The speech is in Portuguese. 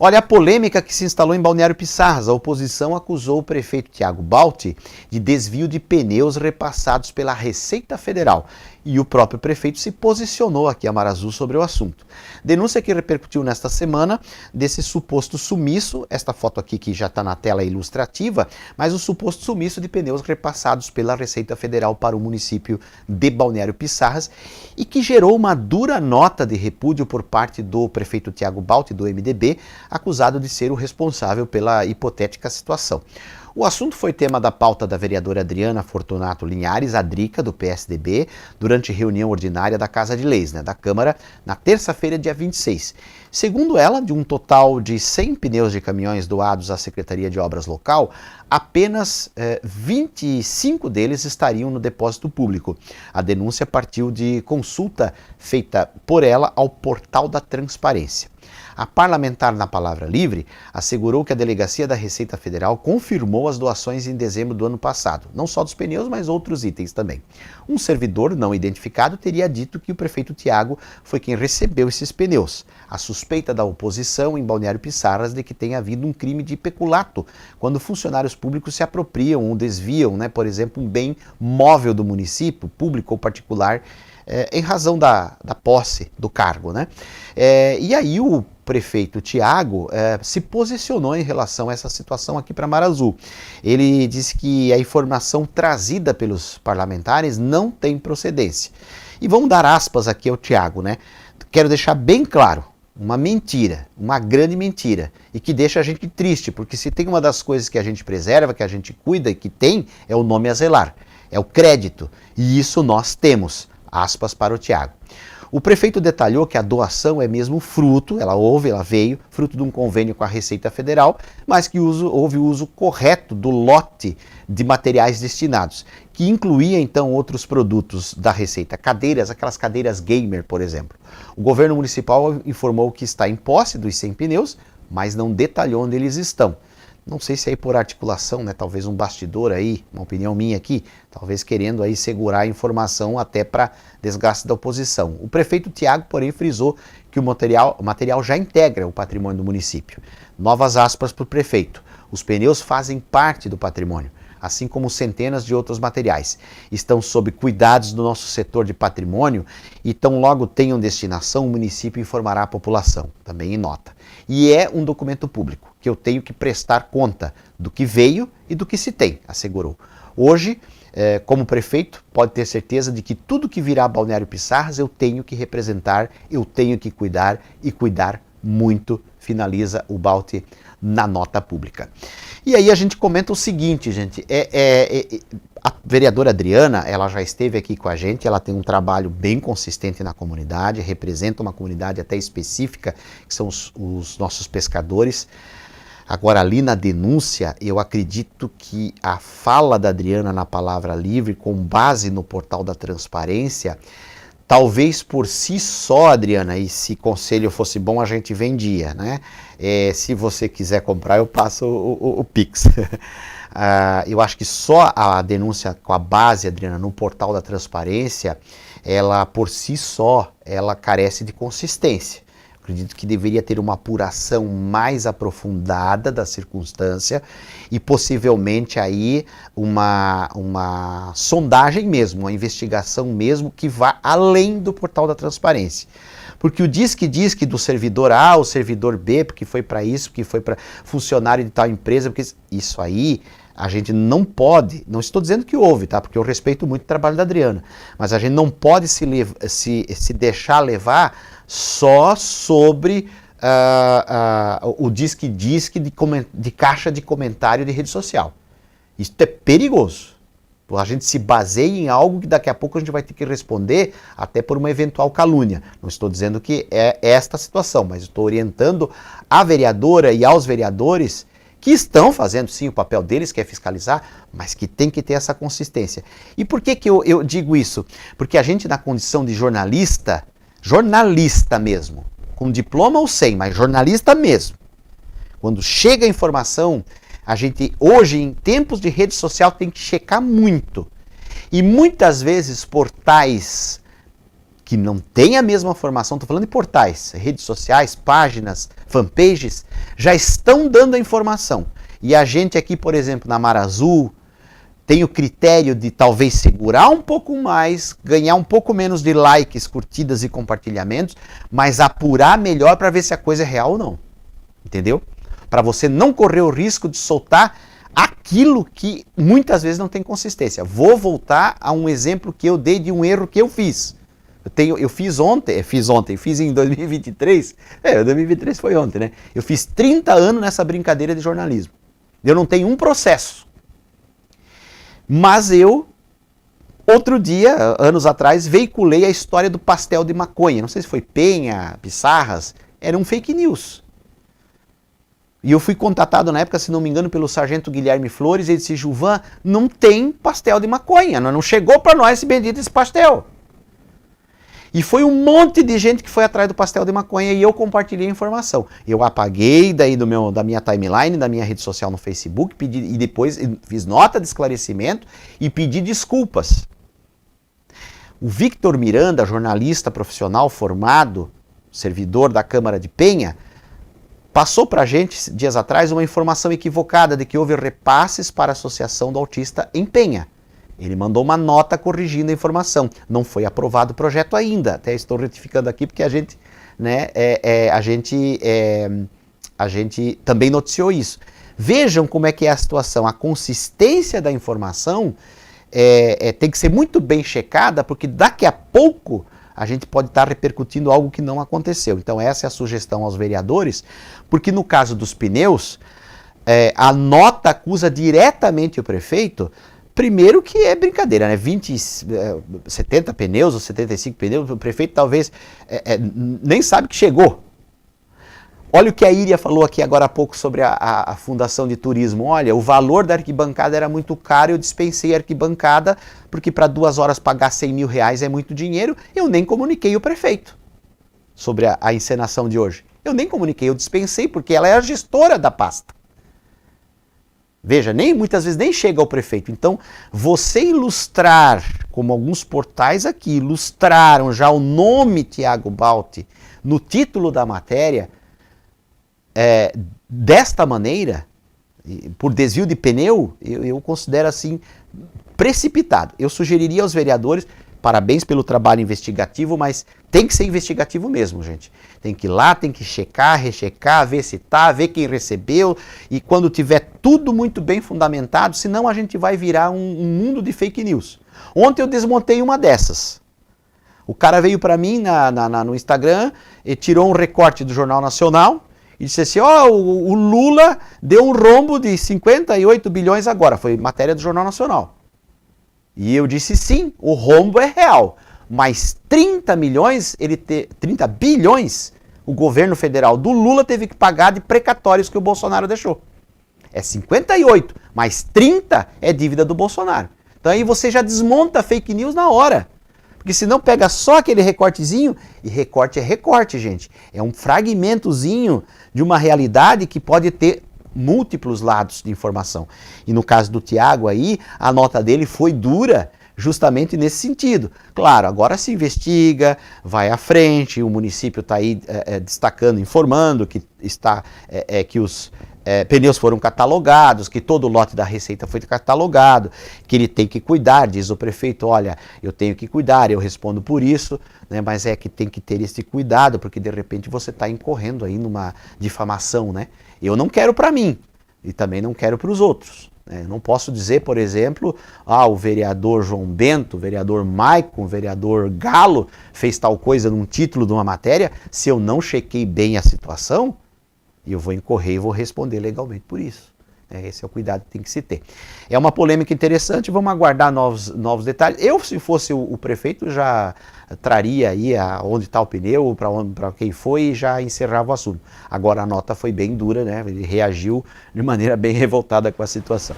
Olha a polêmica que se instalou em Balneário Pissarras. A oposição acusou o prefeito Thiago Balti de desvio de pneus repassados pela Receita Federal. E o próprio prefeito se posicionou aqui a Marasol sobre o assunto. Denúncia que repercutiu nesta semana desse suposto sumiço, esta foto aqui que já está na tela ilustrativa, mas o suposto sumiço de pneus repassados pela Receita Federal para o município de Balneário Pissarras e que gerou uma dura nota de repúdio por parte do prefeito Thiago Balti, do MDB, acusado de ser o responsável pela hipotética situação. O assunto foi tema da pauta da vereadora Adriana Fortunato Linhares, a Drica, do PSDB, durante reunião ordinária da Casa de Leis, da Câmara, na terça-feira, dia 26. Segundo ela, de um total de 100 pneus de caminhões doados à Secretaria de Obras Local, apenas 25 deles estariam no depósito público. A denúncia partiu de consulta feita por ela ao Portal da Transparência. A parlamentar na Palavra Livre assegurou que a Delegacia da Receita Federal confirmou as doações em dezembro do ano passado, não só dos pneus, mas outros itens também. Um servidor não identificado teria dito que o prefeito Thiago foi quem recebeu esses pneus. A suspeita da oposição em Balneário Pissarras de que tenha havido um crime de peculato, quando funcionários públicos se apropriam ou desviam, por exemplo, um bem móvel do município, público ou particular, em razão da posse do cargo. E aí o prefeito Thiago se posicionou em relação a essa situação aqui para Marasol. Ele disse que a informação trazida pelos parlamentares não tem procedência. E vamos dar aspas aqui ao Thiago, Quero deixar bem claro, uma mentira, uma grande mentira, e que deixa a gente triste, porque se tem uma das coisas que a gente preserva, que a gente cuida e que tem, é o nome a zelar, é o crédito, e isso nós temos. Aspas para o Thiago. O prefeito detalhou que a doação é mesmo fruto, ela veio, fruto de um convênio com a Receita Federal, mas que houve o uso correto do lote de materiais destinados, que incluía então outros produtos da Receita, cadeiras, aquelas cadeiras gamer, por exemplo. O governo municipal informou que está em posse dos 100 pneus, mas não detalhou onde eles estão. Não sei se aí por articulação, talvez um bastidor aí, uma opinião minha aqui, talvez querendo aí segurar a informação até para desgaste da oposição. O prefeito Thiago, porém, frisou que o material já integra o patrimônio do município. Novas aspas para o prefeito. Os pneus fazem parte do patrimônio, assim como centenas de outros materiais. Estão sob cuidados do nosso setor de patrimônio e tão logo tenham destinação, o município informará a população, também em nota. E é um documento público, que eu tenho que prestar conta do que veio e do que se tem, assegurou. Hoje, como prefeito, pode ter certeza de que tudo que virá a Balneário Pissarras eu tenho que representar, eu tenho que cuidar e cuidar muito, finaliza o Balti na nota pública. E aí a gente comenta o seguinte, gente, a vereadora Adriana, ela já esteve aqui com a gente, ela tem um trabalho bem consistente na comunidade, representa uma comunidade até específica, que são os nossos pescadores. Agora, ali na denúncia, eu acredito que a fala da Adriana na Palavra Livre, com base no Portal da Transparência, talvez por si só, Adriana, e se conselho fosse bom, a gente vendia, se você quiser comprar, eu passo o Pix. Eu acho que só a denúncia com a base, Adriana, no Portal da Transparência, ela por si só, ela carece de consistência. Acredito que deveria ter uma apuração mais aprofundada da circunstância e possivelmente aí uma sondagem mesmo, uma investigação mesmo que vá além do Portal da Transparência. Porque o diz que do servidor A, o servidor B, porque foi para isso, porque foi para funcionário de tal empresa, porque isso aí a gente não pode, não estou dizendo que houve, porque eu respeito muito o trabalho da Adriana, mas a gente não pode se deixar levar só sobre o diz que de caixa de comentário de rede social. Isso é perigoso. A gente se baseia em algo que daqui a pouco a gente vai ter que responder até por uma eventual calúnia. Não estou dizendo que é esta a situação, mas estou orientando a vereadora e aos vereadores que estão fazendo sim o papel deles, que é fiscalizar, mas que tem que ter essa consistência. E por que eu digo isso? Porque a gente, na condição de jornalista mesmo, com diploma ou sem, mas jornalista mesmo, quando chega a informação, a gente hoje, em tempos de rede social, tem que checar muito. E muitas vezes portais que não tem a mesma formação, estou falando de portais, redes sociais, páginas, fanpages, já estão dando a informação. E a gente aqui, por exemplo, na Mar Azul, tem o critério de talvez segurar um pouco mais, ganhar um pouco menos de likes, curtidas e compartilhamentos, mas apurar melhor para ver se a coisa é real ou não. Entendeu? Para você não correr o risco de soltar aquilo que muitas vezes não tem consistência. Vou voltar a um exemplo que eu dei de um erro que eu fiz. Eu fiz em 2023, 2023 foi ontem, né? Eu fiz 30 anos nessa brincadeira de jornalismo. Eu não tenho um processo. Mas eu, outro dia, anos atrás, veiculei a história do pastel de maconha. Não sei se foi Penha, Pissarras, era um fake news. E eu fui contatado na época, se não me engano, pelo sargento Guilherme Flores, e ele disse, Gilvan, não tem pastel de maconha, não chegou para nós esse bendito esse pastel. E foi um monte de gente que foi atrás do pastel de maconha e eu compartilhei a informação. Eu apaguei daí da minha timeline, da minha rede social no Facebook, e depois fiz nota de esclarecimento e pedi desculpas. O Victor Miranda, jornalista profissional formado, servidor da Câmara de Penha, passou para a gente, dias atrás, uma informação equivocada de que houve repasses para a Associação do Autista em Penha. Ele mandou uma nota corrigindo a informação. Não foi aprovado o projeto ainda. Até estou retificando aqui porque a gente, né, a gente também noticiou isso. Vejam como é que é a situação. A consistência da informação tem que ser muito bem checada, porque daqui a pouco a gente pode estar repercutindo algo que não aconteceu. Então essa é a sugestão aos vereadores, porque no caso dos pneus, a nota acusa diretamente o prefeito. Primeiro que é brincadeira, né? 70 pneus ou 75 pneus, o prefeito talvez nem sabe que chegou. Olha o que a Iria falou aqui agora há pouco sobre a Fundação de Turismo. Olha, o valor da arquibancada era muito caro, eu dispensei a arquibancada, porque para 2 horas pagar 100 mil reais é muito dinheiro. Eu nem comuniquei o prefeito sobre a encenação de hoje. Eu nem comuniquei, eu dispensei, porque ela é a gestora da pasta. Veja, muitas vezes nem chega ao prefeito. Então, você ilustrar, como alguns portais aqui ilustraram já o nome Tiago Balti no título da matéria, desta maneira, por desvio de pneu, eu considero assim precipitado. Eu sugeriria aos vereadores, parabéns pelo trabalho investigativo, mas tem que ser investigativo mesmo, gente. Tem que ir lá, tem que checar, rechecar, ver se tá, ver quem recebeu, e quando tiver tudo muito bem fundamentado, senão a gente vai virar um mundo de fake news. Ontem eu desmontei uma dessas. O cara veio para mim no Instagram e tirou um recorte do Jornal Nacional e disse assim, o Lula deu um rombo de 58 bilhões agora, foi matéria do Jornal Nacional. E eu disse sim, o rombo é real, mas 30 bilhões o governo federal do Lula teve que pagar de precatórios que o Bolsonaro deixou. É 58, mas 30 é dívida do Bolsonaro. Então aí você já desmonta a fake news na hora. Porque senão pega só aquele recortezinho, e recorte é recorte, gente. É um fragmentozinho de uma realidade que pode ter múltiplos lados de informação. E no caso do Tiago aí, a nota dele foi dura justamente nesse sentido. Claro, agora se investiga, vai à frente, o município está aí destacando, informando que que os pneus foram catalogados, que todo o lote da Receita foi catalogado, que ele tem que cuidar, diz o prefeito, olha, eu tenho que cuidar, eu respondo por isso, né, mas é que tem que ter esse cuidado, porque de repente você está incorrendo aí numa difamação, né? Eu não quero para mim, e também não quero para os outros. Não posso dizer, por exemplo, o vereador João Bento, o vereador Maicon, o vereador Galo fez tal coisa num título de uma matéria, se eu não chequei bem a situação, eu vou incorrer e vou responder legalmente por isso. Esse é o cuidado que tem que se ter. É uma polêmica interessante, vamos aguardar novos detalhes. Eu, se fosse o prefeito, já traria aí onde está o pneu, para quem foi, e já encerrava o assunto. Agora a nota foi bem dura, né? Ele reagiu de maneira bem revoltada com a situação.